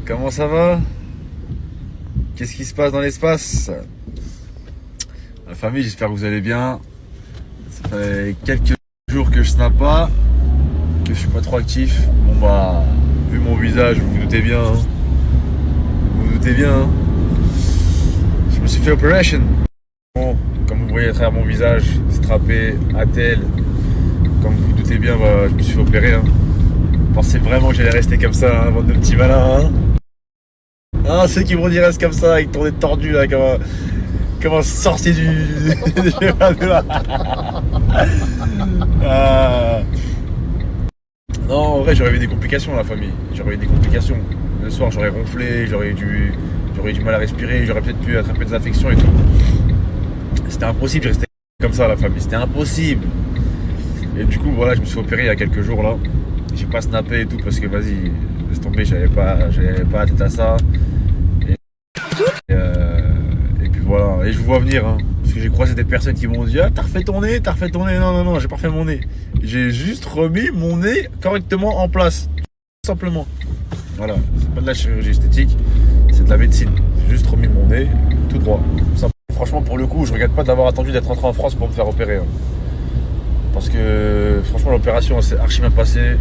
Comment ça va? Qu'est-ce qui se passe dans l'espace? La famille, j'espère que vous allez bien. Ça fait quelques jours que je snap pas, que je suis pas trop actif. Bon bah, vu mon visage, vous vous doutez bien. Vous vous doutez bien. Je me suis fait operation. Bon, comme vous voyez à travers mon visage, strappé, attel. Comme vous vous doutez bien, bah, je me suis fait opérer. Pensez vraiment que j'allais rester comme ça, bande de petits malins. Ah, ceux qui vont dire reste comme ça, avec ton nez tordu là, comme un sorcier du. Ah. Non, en vrai, j'aurais eu des complications, la famille. J'aurais eu des complications. Le soir, j'aurais ronflé, j'aurais eu du mal à respirer, j'aurais peut-être pu attraper des infections et tout. C'était impossible de rester comme ça, la famille. C'était impossible. Et du coup, voilà, je me suis opéré il y a quelques jours là. J'ai pas snappé et tout parce que vas-y, laisse tomber, j'avais pas la tête à ça. Et puis voilà, et je vous vois venir, parce que j'ai croisé des personnes qui m'ont dit ah, t'as refait ton nez, t'as refait ton nez. Non, non, non, j'ai pas refait mon nez. J'ai juste remis mon nez correctement en place, tout simplement. Voilà, c'est pas de la chirurgie esthétique, c'est de la médecine. J'ai juste remis mon nez tout droit. Franchement, pour le coup, je regrette pas d'avoir attendu d'être rentré en France pour me faire opérer. Parce que franchement, l'opération s'est archi bien passée.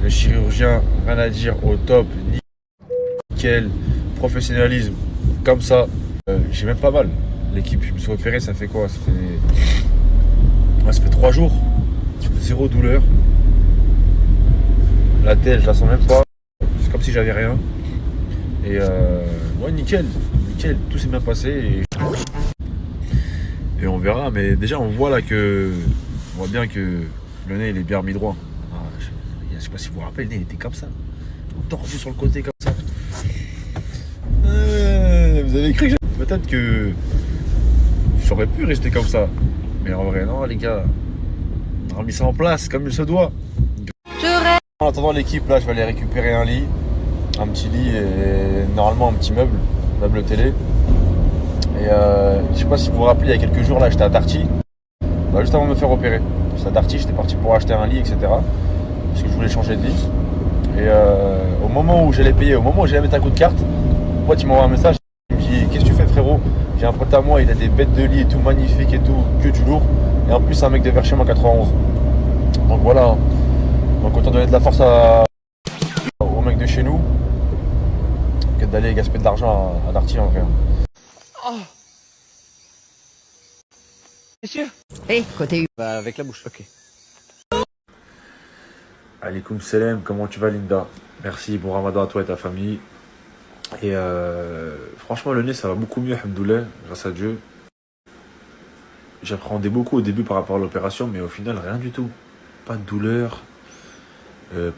Le chirurgien, rien à dire, au top, nickel, professionnalisme, comme ça. J'ai même pas mal. L'équipe, je me suis opéré, ça fait quoi? Ça fait 3 jours. Zéro douleur. La tête, je la sens même pas. C'est comme si j'avais rien. Et ouais, nickel. Nickel, tout s'est bien passé. Et on verra. Mais déjà, on voit là que. On voit bien que le nez, il est bien remis droit. Ah, je sais pas si vous vous rappelez, le nez, il était comme ça. Tordu sur le côté, comme ça. Vous avez cru que peut-être que j'aurais pu rester comme ça. Mais en vrai, non, les gars. On a remis ça en place comme il se doit. En attendant l'équipe, là, je vais aller récupérer un lit. Un petit lit et normalement un petit meuble télé. Et je sais pas si vous vous rappelez, il y a quelques jours, là, j'étais à Darty. Bah, juste avant de me faire opérer. J'étais à Darty, j'étais parti pour acheter un lit, etc. Parce que je voulais changer de lit. Et au moment où j'allais payer, au moment où j'allais mettre un coup de carte, mon pote il m'envoie un message. Il me dit qu'est-ce que tu fais, frérot? J'ai un pote à moi, il a des bêtes de lit et tout, magnifique et tout, que du lourd. Et en plus, c'est un mec de vers chez moi, 91. Donc voilà. Donc autant donner de la force au mec de chez nous que d'aller gaspiller de l'argent à Darty en vrai. Oh, monsieur? Et côté Bah, avec la bouche, ok. Alikoum Selem, comment tu vas Linda? Merci, bon ramadan à toi et ta famille. Et franchement le nez ça va beaucoup mieux, alhamdoulilah, grâce à Dieu. J'appréhendais beaucoup au début par rapport à l'opération, mais au final rien du tout. Pas de douleur,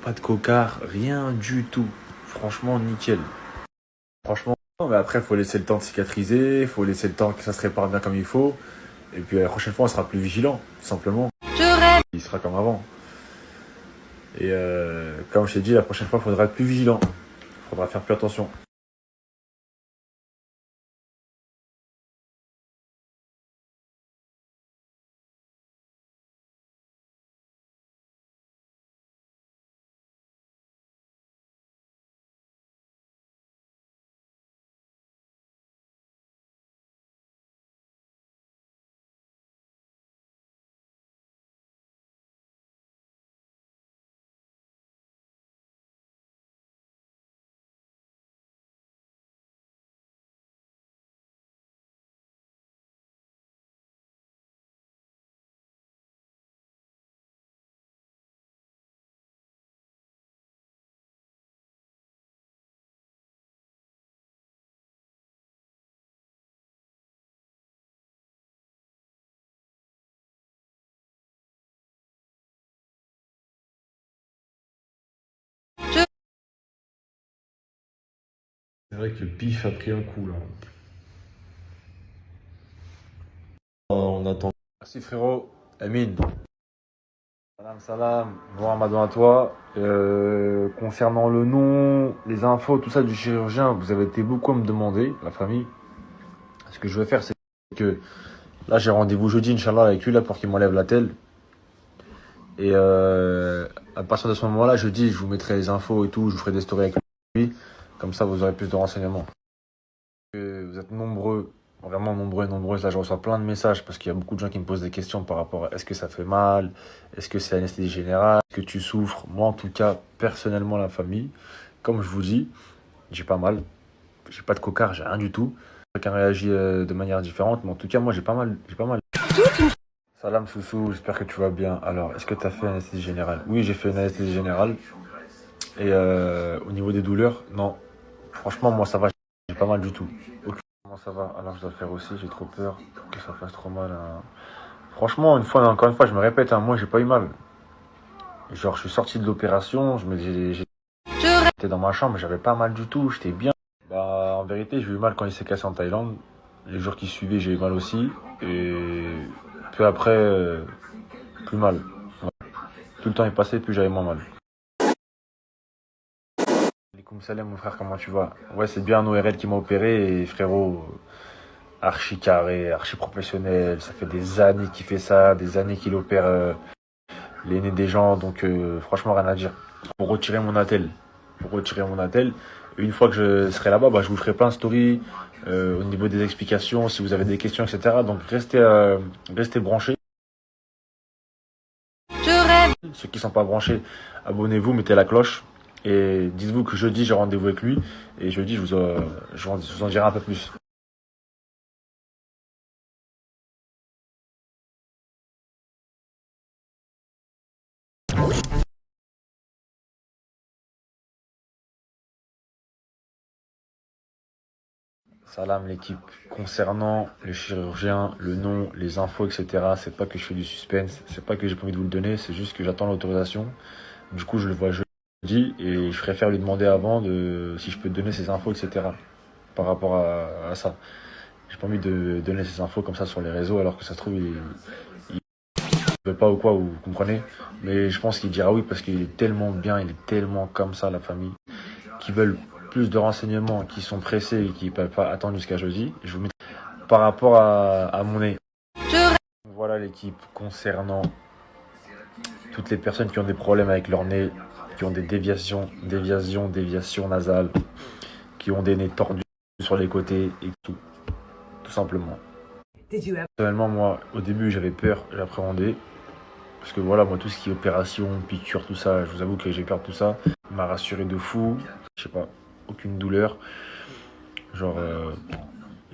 pas de cocard, rien du tout. Franchement nickel. Franchement, mais après faut laisser le temps de cicatriser, faut laisser le temps que ça se répare bien comme il faut. Et puis la prochaine fois on sera plus vigilant, tout simplement. Il sera comme avant. Et comme je t'ai dit, la prochaine fois, il faudra être plus vigilant. Il faudra faire plus attention. C'est vrai que le pif a pris un coup là. On attend. Merci frérot. Amine. Salam, salam. Bon ramadan à toi. Concernant le nom, les infos, tout ça du chirurgien, vous avez été beaucoup à me demander, la famille. Ce que je vais faire, c'est que là, j'ai rendez-vous jeudi, Inch'Allah, avec lui là pour qu'il m'enlève la telle. Et à partir de ce moment-là, jeudi, je vous mettrai les infos et tout, je vous ferai des stories avec lui. Comme ça, vous aurez plus de renseignements. Vous êtes nombreux, vraiment nombreux et nombreuses. Là, je reçois plein de messages parce qu'il y a beaucoup de gens qui me posent des questions par rapport à est-ce que ça fait mal, est-ce que c'est anesthésie générale, est-ce que tu souffres. Moi, en tout cas, personnellement, la famille, comme je vous dis, j'ai pas mal. J'ai pas de cocard, j'ai rien du tout. Chacun réagit de manière différente, mais en tout cas, moi, j'ai pas mal. Salam Soussou, j'espère que tu vas bien. Alors, est-ce que tu as fait anesthésie générale? Oui, j'ai fait une anesthésie générale. Et au niveau des douleurs, non. Franchement, moi, ça va. J'ai pas mal du tout. Ok. Comment ça va? Alors, je dois le faire aussi. J'ai trop peur que ça fasse trop mal, hein. Franchement, encore une fois, je me répète, hein, moi, j'ai pas eu mal. Genre, je suis sorti de l'opération, j'étais dans ma chambre, j'avais pas mal du tout, j'étais bien. Bah, en vérité, j'ai eu mal quand il s'est cassé en Thaïlande. Les jours qui suivaient, j'ai eu mal aussi. Et peu après, plus mal. Ouais. Plus le temps est passé, plus j'avais moins mal. Alaikum salam, mon frère, comment tu vas? Ouais, c'est bien un ORL qui m'a opéré et frérot, archi carré, archi professionnel. Ça fait des années qu'il fait ça, des années qu'il opère les nez des gens. Donc, franchement, rien à dire. Pour retirer mon attel. Et une fois que je serai là-bas, bah, je vous ferai plein de stories au niveau des explications, si vous avez des questions, etc. Donc, restez branchés. Ceux qui sont pas branchés, abonnez-vous, mettez la cloche. Et dites-vous que jeudi, j'ai rendez-vous avec lui. Et jeudi, je vous en dirai un peu plus. Salam l'équipe. Concernant le chirurgien, le nom, les infos, etc., c'est pas que je fais du suspense, c'est pas que j'ai pas envie de vous le donner, c'est juste que j'attends l'autorisation. Du coup, je le vois jeudi et je préfère lui demander avant si je peux te donner ces infos, etc. par rapport à ça. J'ai pas envie de donner ces infos comme ça sur les réseaux alors que ça se trouve, il veut pas ou quoi, vous comprenez. Mais je pense qu'il dira oui parce qu'il est tellement bien, il est tellement comme ça, la famille, qui veulent plus de renseignements, qui sont pressés et qui ne peuvent pas attendre jusqu'à jeudi. Je vous mets par rapport à mon nez. Voilà l'équipe concernant toutes les personnes qui ont des problèmes avec leur nez, qui ont des déviations nasales, qui ont des nez tordus sur les côtés et tout simplement. Personnellement, moi, au début, j'avais peur, j'appréhendais. Parce que voilà, moi, tout ce qui est opération, piqûre, tout ça, je vous avoue que j'ai peur de tout ça. Il m'a rassuré de fou. Je sais pas, aucune douleur. Genre,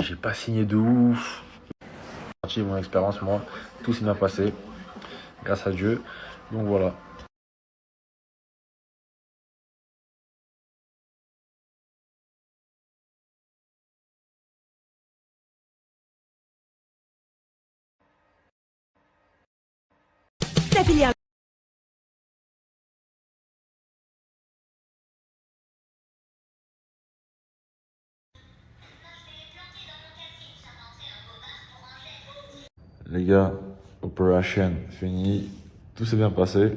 j'ai pas signé de ouf. Mon expérience, moi, tout s'est bien passé. Grâce à Dieu. Donc voilà. Les gars, opération finie. Tout s'est bien passé.